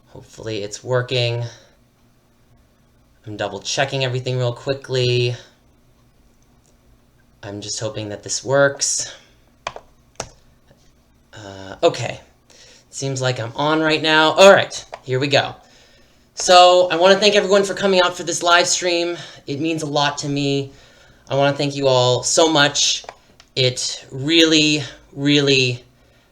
Hopefully it's working. I'm double checking everything real quickly. I'm just hoping that this works. Okay. Seems like I'm on right now. All right, here we go. So I want to thank everyone for coming out for this live stream. It means a lot to me. I want to thank you all so much. It really, really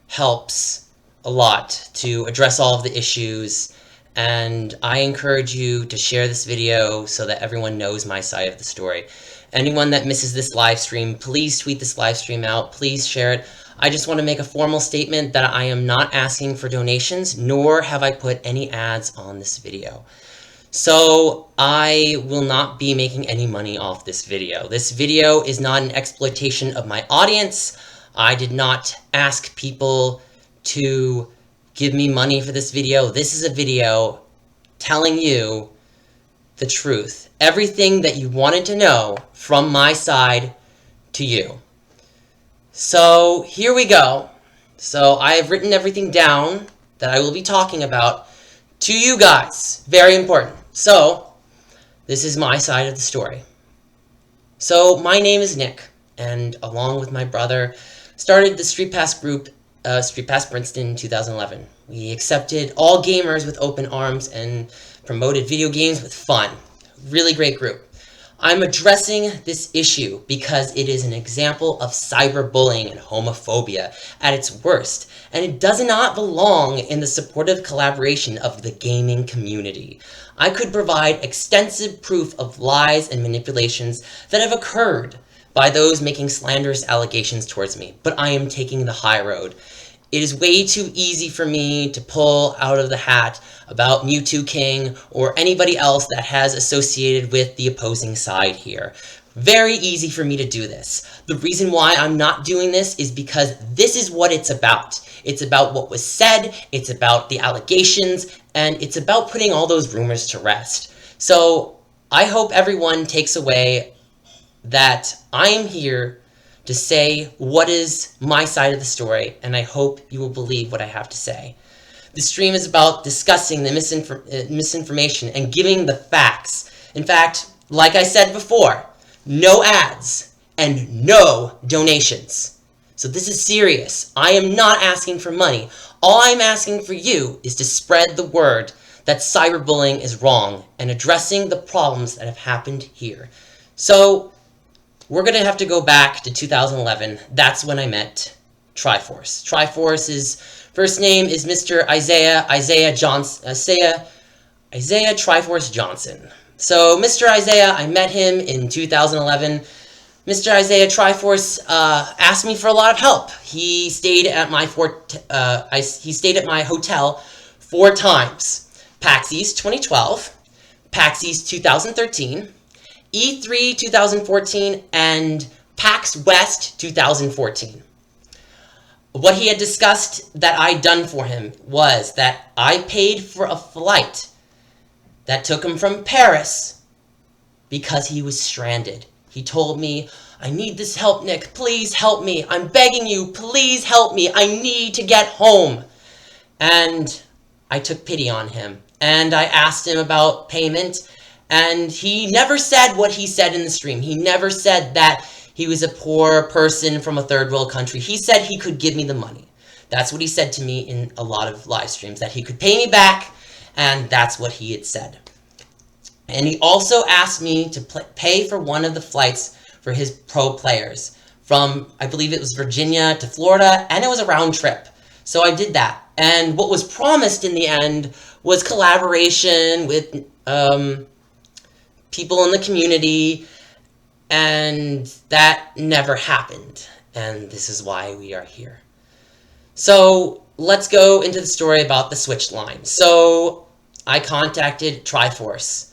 helps a lot to address all of the issues. And I encourage you to share this video so that everyone knows my side of the story. Anyone that misses this live stream, please tweet this live stream out. Please share it. I just want to make a formal statement that I am not asking for donations, nor have I put any ads on this video. So I will not be making any money off this video. This video is not an exploitation of my audience. I did not ask people to give me money for this video. This is a video telling you the truth. Everything that you wanted to know from my side to you. So here we go. So I have written everything down that I will be talking about to you guys. Very important. So this is my side of the story. So my name is Nick, and along with my brother, started the STREETPASS group, STREETPASS Princeton in 2011. We accepted all gamers with open arms and promoted video games with fun. Really great group. I'm addressing this issue because it is an example of cyberbullying and homophobia at its worst, and it does not belong in the supportive collaboration of the gaming community. I could provide extensive proof of lies and manipulations that have occurred by those making slanderous allegations towards me, but I am taking the high road. It is way too easy for me to pull out of the hat about Mewtwo King or anybody else that has associated with the opposing side here. Very easy for me to do this. The reason why I'm not doing this is because this is what it's about. It's about what was said, it's about the allegations, and it's about putting all those rumors to rest. So I hope everyone takes away that I am here to say what is my side of the story, and I hope you will believe what I have to say. The stream is about discussing the misinformation and giving the facts. In fact, like I said before, no ads and no donations. So this is serious. I am not asking for money. All I'm asking for you is to spread the word that cyberbullying is wrong and addressing the problems that have happened here. So we're going to have to go back to 2011. That's when I met Triforce. Triforce's first name is Mr. Isaiah Triforce Johnson. So Mr. Isaiah, I met him in 2011. Mr. Isaiah Triforce asked me for a lot of help. He stayed at my hotel 4 times. PAX East 2012, PAX East 2013, E3 2014, and PAX West 2014. What he had discussed that I'd done for him was that I paid for a flight that took him from Paris because he was stranded. He told me, "I need this help, Nick. Please help me. I'm begging you. Please help me. I need to get home." And I took pity on him. And I asked him about payment. And he never said what he said in the stream. He never said that he was a poor person from a third world country. He said he could give me the money. That's what he said to me in a lot of live streams, that he could pay me back, and that's what he had said. And he also asked me to pay for one of the flights for his pro players from, I believe it was Virginia to Florida, and it was a round trip. So I did that. And what was promised in the end was collaboration with people in the community, and that never happened. And this is why we are here. So let's go into the story about the switch line. So I contacted Triforce,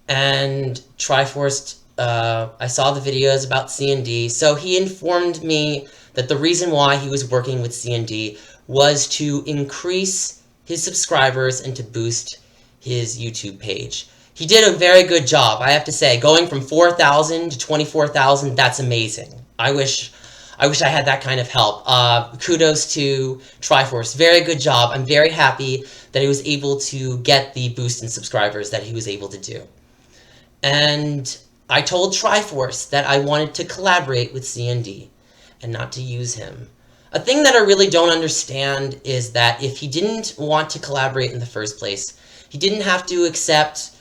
and Triforce, I saw the videos about C&D, so he informed me that the reason why he was working with C&D was to increase his subscribers and to boost his YouTube page. He did a very good job, I have to say. Going from 4,000 to 24,000, that's amazing. I wish I wish I had that kind of help. Kudos to Triforce. Very good job. I'm very happy that he was able to get the boost in subscribers that he was able to do. And I told Triforce that I wanted to collaborate with CND and not to use him. A thing that I really don't understand is that if he didn't want to collaborate in the first place, he didn't have to accept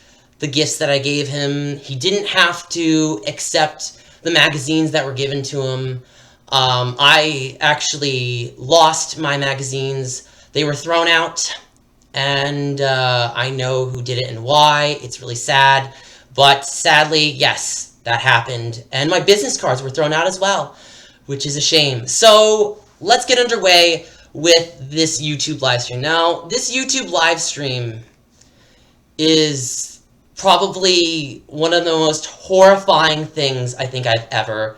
the gifts that I gave him. He didn't have to accept the magazines that were given to him. I actually lost my magazines. They were thrown out, and I know who did it and why. It's really sad, but sadly, yes, that happened. And my business cards were thrown out as well, which is a shame. So let's get underway with this YouTube live stream. Now, this YouTube live stream is probably one of the most horrifying things I think I've ever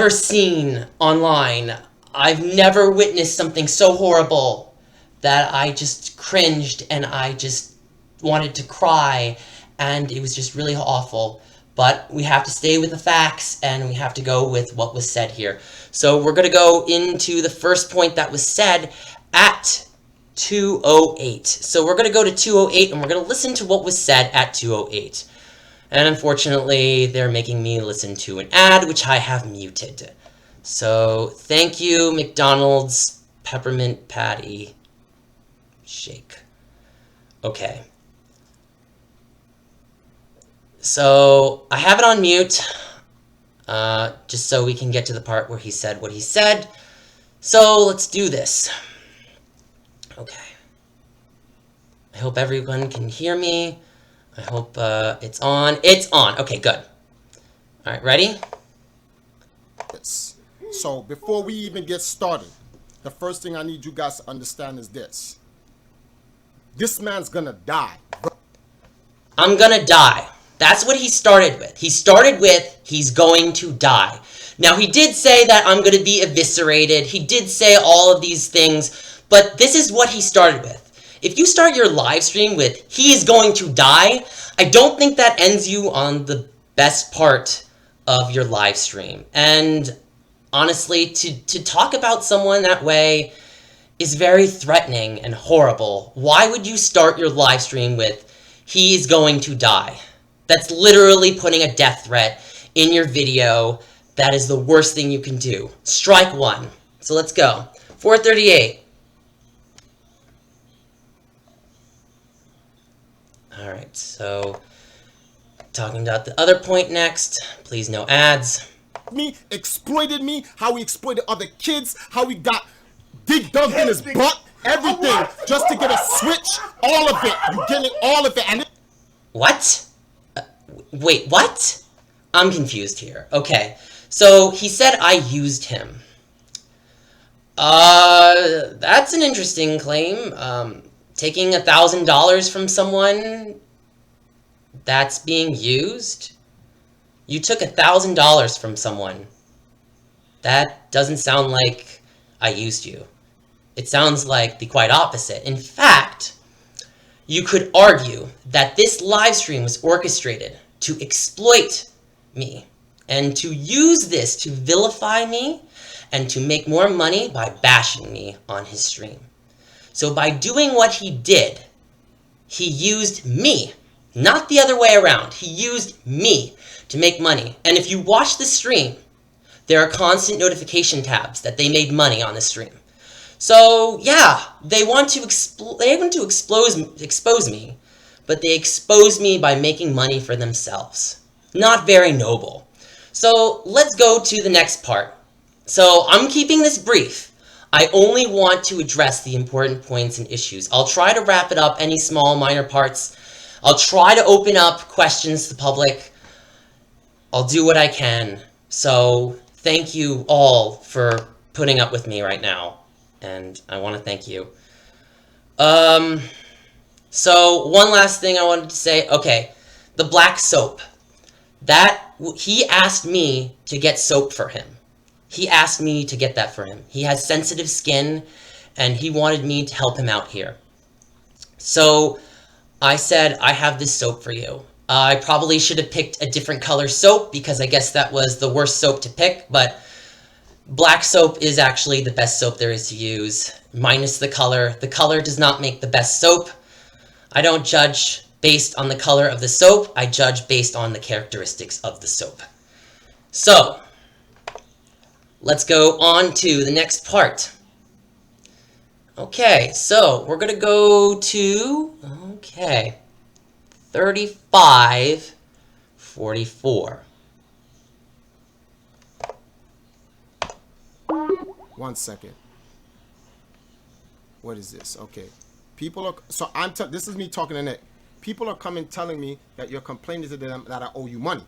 seen online. I've never witnessed something so horrible that I just cringed and I just wanted to cry, and it was just really awful. But we have to stay with the facts, and we have to go with what was said here. So we're going to go into the first point that was said at 2:08. So we're going to go to 2:08, and we're going to listen to what was said at 2:08. And unfortunately, they're making me listen to an ad, which I have muted. So thank you, McDonald's Peppermint Patty Shake. Okay. So I have it on mute, just so we can get to the part where he said what he said. So let's do this. Okay. I hope everyone can hear me. I hope it's on. It's on. Okay, good. All right, ready? So before we even get started, the first thing I need you guys to understand is this. This man's gonna die. I'm gonna die. That's what he started with. He started with, he's going to die. Now, he did say that I'm going to be eviscerated. He did say all of these things, but this is what he started with. If you start your live stream with, he is going to die, I don't think that ends you on the best part of your live stream. And honestly, to talk about someone that way is very threatening and horrible. Why would you start your live stream with, he is going to die? That's literally putting a death threat in your video. That is the worst thing you can do. Strike one. So let's go. 4:38. All right, so talking about the other point next. Please no ads. Exploited me, how he exploited other kids, how he got dug in his butt, everything, just to get a switch, all of it. You getting all of it. And What? Wait, what? I'm confused here. Okay, so he said I used him. That's an interesting claim. Taking $1,000 from someone that's being used? You took $1,000 from someone. That doesn't sound like I used you. It sounds like the quite opposite. In fact, you could argue that this live stream was orchestrated to exploit me and to use this to vilify me and to make more money by bashing me on his stream. So by doing what he did, he used me, not the other way around. He used me to make money. And if you watch the stream, there are constant notification tabs that they made money on the stream. So yeah, they want to expose me, but they expose me by making money for themselves. Not very noble. So let's go to the next part. So I'm keeping this brief. I only want to address the important points and issues. I'll try to wrap it up, any small minor parts. I'll try to open up questions to the public. I'll do what I can. So thank you all for putting up with me right now. And I want to thank you. So one last thing I wanted to say. Okay, the black soap. He asked me to get soap for him. He asked me to get that for him. He has sensitive skin, and he wanted me to help him out here. So I said, I have this soap for you. I probably should have picked a different color soap because I guess that was the worst soap to pick, but Black soap is actually the best soap there is to use, minus the color. The color does not make the best soap. I don't judge based on the color of the soap. I judge based on the characteristics of the soap. So, let's go on to the next part. Okay, so we're going to go to, 3544. 1 second. What is this? Okay. People are, so this is me talking to Nick. People are coming telling me that you're complaining to them that I owe you money.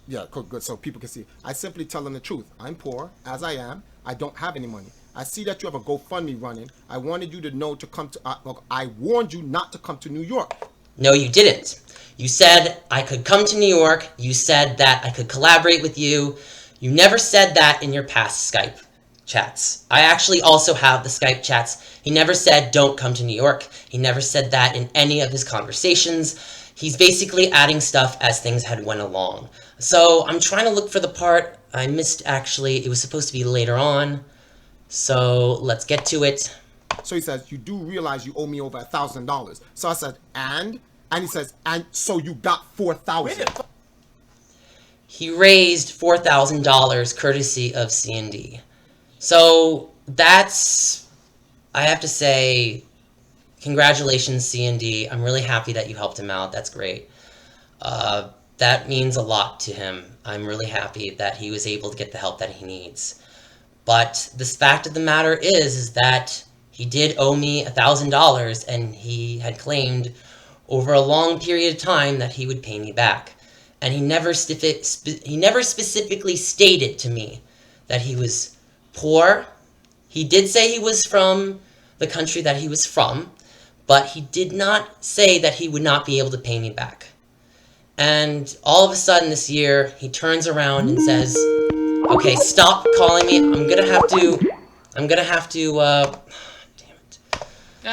Yeah, good. So people can see. I simply tell them the truth. I'm poor, as I am. I don't have any money. I see that you have a GoFundMe running. I wanted you to know to come to, I warned you not to come to New York. No, you didn't. You said I could come to New York. You said that I could collaborate with you. You never said that in your past Skype chats. I actually also have the Skype chats. He never said don't come to New York. He never said that in any of his conversations. He's basically adding stuff as things had went along. So I'm trying to look for the part I missed. Actually, it was supposed to be later on. So let's get to it. So he says, you do realize you owe me over $1,000. So I said, and he says, and so you got $4,000. He raised $4,000 courtesy of C&D. So that's, I have to say, congratulations, C&D. I'm really happy that you helped him out. That's great. That means a lot to him. I'm really happy that he was able to get the help that he needs. But the fact of the matter is that he did owe me $1,000, and he had claimed over a long period of time that he would pay me back. And he never specifically stated to me that he was poor. He did say he was from the country that he was from, but he did not say that he would not be able to pay me back. And all of a sudden this year, he turns around and says, okay, stop calling me. I'm gonna have to, damn it.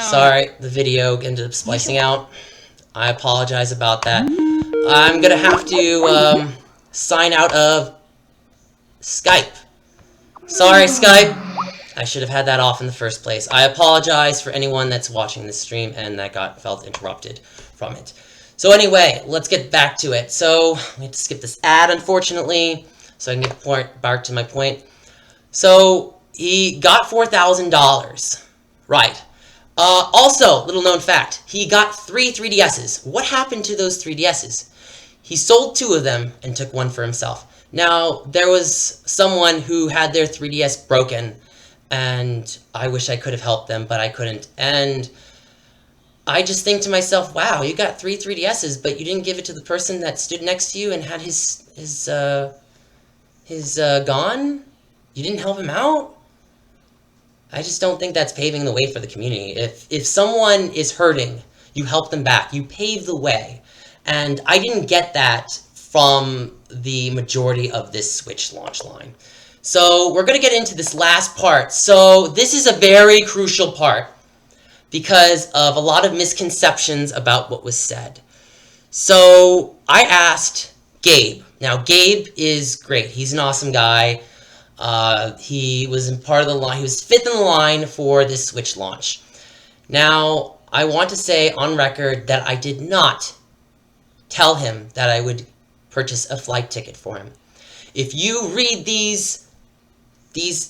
Sorry, the video ended up splicing out. I apologize about that. I'm gonna have to, sign out of Skype. Sorry, Skype. I should have had that off in the first place. I apologize for anyone that's watching this stream and that felt interrupted from it. So anyway, let's get back to it. So, we have to skip this ad, unfortunately, so I can get back to my point. So, he got $4,000. Right. Also, little known fact, he got 3 3DSs. What happened to those 3DSs? He sold 2 of them and took 1 for himself. Now, there was someone who had their 3DS broken, and I wish I could have helped them, but I couldn't. And I just think to myself, wow, you got 3 3DSs, but you didn't give it to the person that stood next to you and had his gone? You didn't help him out? I just don't think that's paving the way for the community. If someone is hurting, you help them back. You pave the way. And I didn't get that from the majority of this Switch launch line. So we're going to get into this last part. So this is a very crucial part because of a lot of misconceptions about what was said. So I asked Gabe. Now Gabe is great. He's an awesome guy. He was part of the line. He was 5th in the line for this Switch launch. Now I want to say on record that I did not tell him that I would purchase a flight ticket for him. If you read these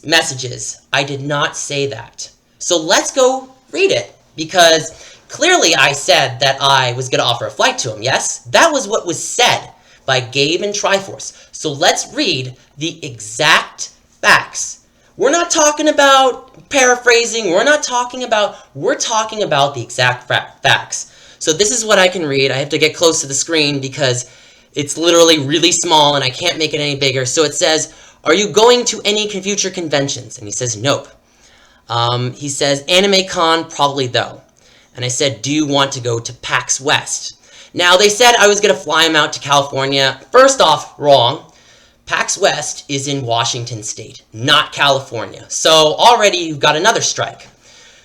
messages, I did not say that. So let's go read it, because clearly I said that I was going to offer a flight to him, yes? That was what was said by Gabe and Triforce. So let's read the exact facts. We're not talking about paraphrasing, we're talking about the exact facts. So this is what I can read. I have to get close to the screen because it's literally really small and I can't make it any bigger. So it says, are you going to any future conventions? And he says, nope. He says, Anime Con, probably though. And I said, do you want to go to PAX West? Now, they said I was going to fly him out to California. First off, wrong. PAX West is in Washington State, not California. So already you've got another strike.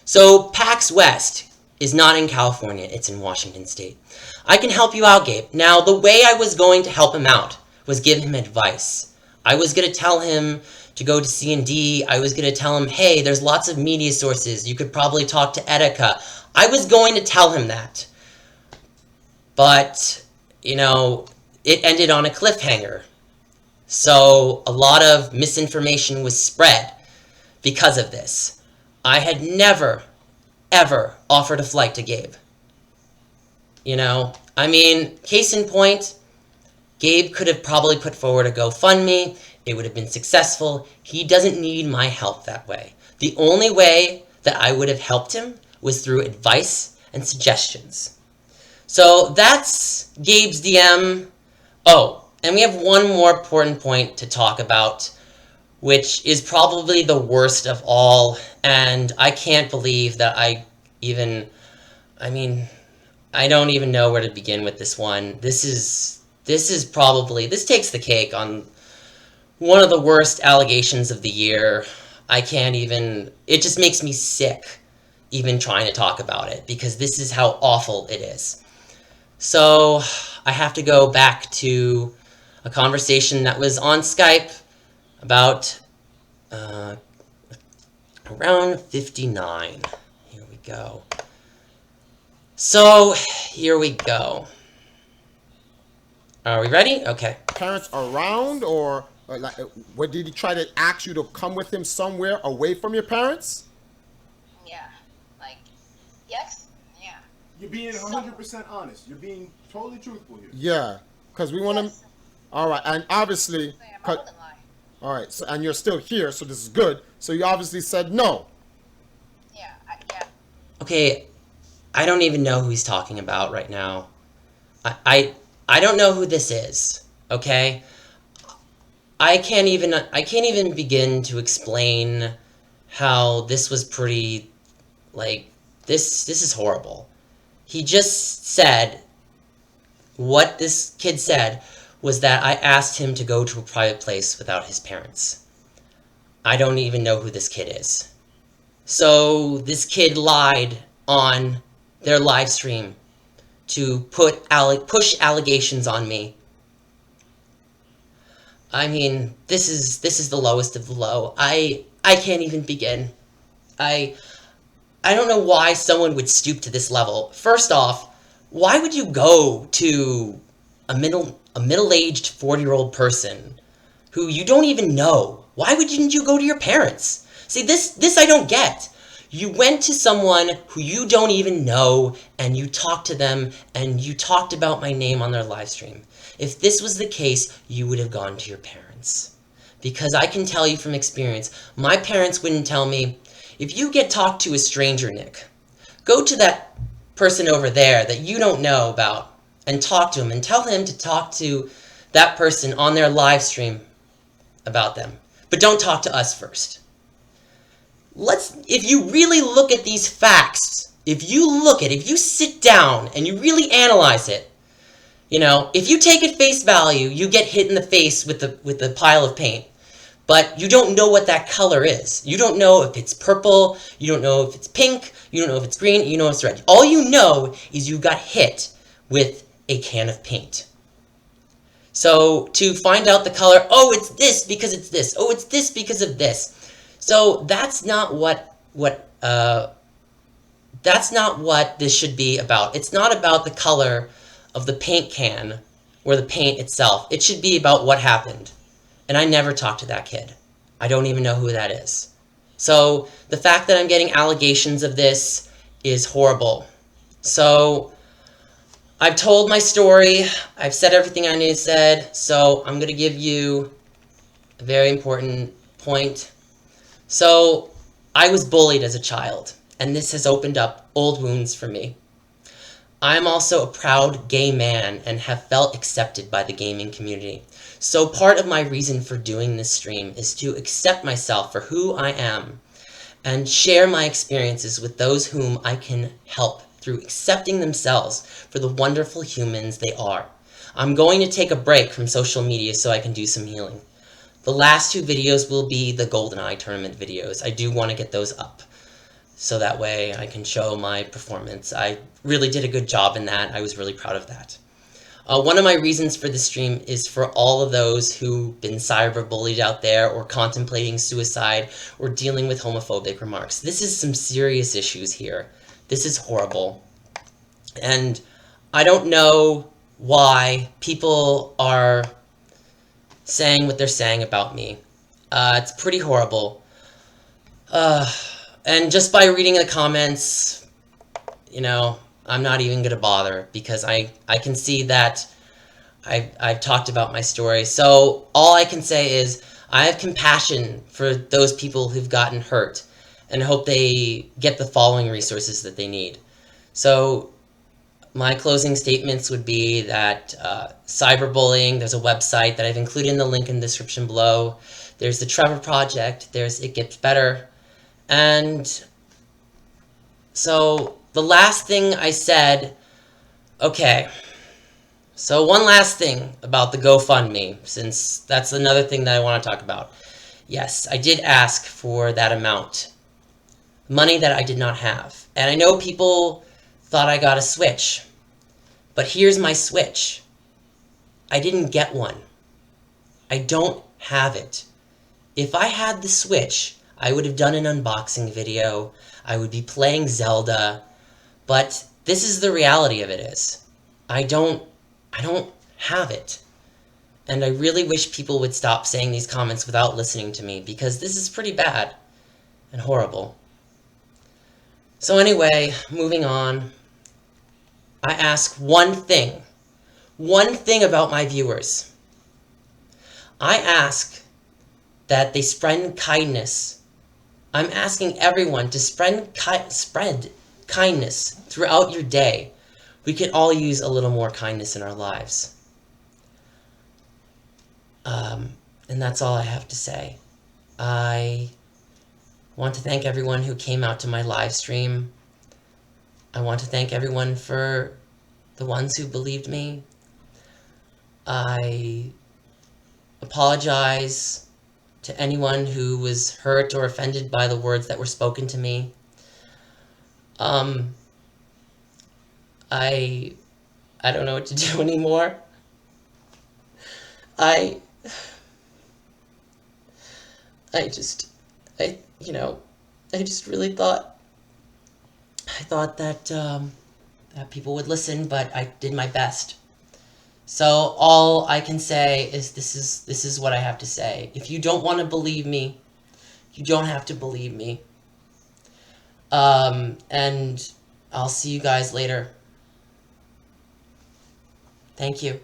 So PAX West is not in California, it's in Washington State. I can help you out, Gabe. Now, the way I was going to help him out was give him advice. I was going to tell him to go to C&D. I was going to tell him, hey, there's lots of media sources. You could probably talk to Etika. I was going to tell him that. But, you know, it ended on a cliffhanger. So a lot of misinformation was spread because of this. I had never, ever offered a flight to Gabe. You know, I mean, case in point, Gabe could have probably put forward a GoFundMe. It would have been successful. He doesn't need my help that way. The only way that I would have helped him was through advice and suggestions. So that's Gabe's DM. Oh, and we have one more important point to talk about, which is probably the worst of all, and I can't believe that I don't even know where to begin with this one. This takes the cake on one of the worst allegations of the year. It just makes me sick even trying to talk about it, because this is how awful it is. So I have to go back to a conversation that was on Skype about around 59. Here we go. So here we go. Are we ready? Okay. Parents around, or like, what, did he try to ask you to come with him somewhere away from your parents? Yeah. Like, yes? Yeah. You're being 100% honest. You're being totally truthful here. Yeah, because we want to. Yes. All right, and obviously, So, yeah, I wouldn't lie. all right, so, and you're still here, so this is good. So you obviously said no. Yeah. Okay, I don't even know who he's talking about right now. I don't know who this is, okay? I can't even begin to explain how this was pretty, like, this is horrible. He just said, what this kid said was that I asked him to go to a private place without his parents. I don't even know who this kid is. So this kid lied on their live stream to push allegations on me. I mean, this is the lowest of the low. I can't even begin. I don't know why someone would stoop to this level. First off, why would you go to a middle-aged 40-year-old person who you don't even know? Why didn't you go to your parents? See, this I don't get. You went to someone who you don't even know, and you talked to them, and you talked about my name on their live stream. If this was the case, you would have gone to your parents. Because I can tell you from experience, my parents wouldn't tell me, if you get talked to a stranger, Nick, go to that person over there that you don't know about and talk to him and tell him to talk to that person on their live stream about them. But don't talk to us first. If you really look at these facts, if you sit down and you really analyze it, you know, if you take it face value, you get hit in the face with the pile of paint. But you don't know what that color is. You don't know if it's purple, you don't know if it's pink, you don't know if it's green, you know if it's red. All you know is you got hit with a can of paint. So to find out the color, oh, it's this because it's this. Oh, it's this because of this. So that's not what this should be about. It's not about the color of the paint can or the paint itself. It should be about what happened. And I never talked to that kid. I don't even know who that is. So the fact that I'm getting allegations of this is horrible. So I've told my story. I've said everything I need to say. So I'm going to give you a very important point. So I was bullied as a child, and this has opened up old wounds for me. I'm also a proud gay man and have felt accepted by the gaming community. So part of my reason for doing this stream is to accept myself for who I am and share my experiences with those whom I can help through accepting themselves for the wonderful humans they are. I'm going to take a break from social media so I can do some healing. The last two videos will be the GoldenEye tournament videos. I do want to get those up, so that way I can show my performance. I really did a good job in that. I was really proud of that. One of my reasons for this stream is for all of those who've been cyberbullied out there, or contemplating suicide, or dealing with homophobic remarks. This is some serious issues here. This is horrible. And I don't know why people are saying what they're saying about me. It's pretty horrible. And just by reading the comments, you know, I'm not even going to bother, because I can see that I've talked about my story. So all I can say is I have compassion for those people who've gotten hurt, and hope they get the following resources that they need. So my closing statements would be that cyberbullying, there's a website that I've included in the link in the description below. There's the Trevor Project, there's It Gets Better. And so the last thing I said, okay, so one last thing about the GoFundMe, since that's another thing that I want to talk about. Yes, I did ask for that amount, money that I did not have. And I know people thought I got a Switch, but here's my Switch. I didn't get one. I don't have it. If I had the Switch, I would have done an unboxing video. I would be playing Zelda. But this is the reality of it is, I don't have it. And I really wish people would stop saying these comments without listening to me, because this is pretty bad and horrible. So anyway, moving on. I ask one thing about my viewers. I ask that they spread kindness. I'm asking everyone to spread kindness throughout your day. We can all use a little more kindness in our lives. And that's all I have to say. I want to thank everyone who came out to my live stream. I want to thank everyone for the ones who believed me. I apologize to anyone who was hurt or offended by the words that were spoken to me. I don't know what to do anymore. I just really thought that that people would listen, but I did my best. So all I can say is this is what I have to say. If you don't want to believe me, you don't have to believe me. And I'll see you guys later. Thank you.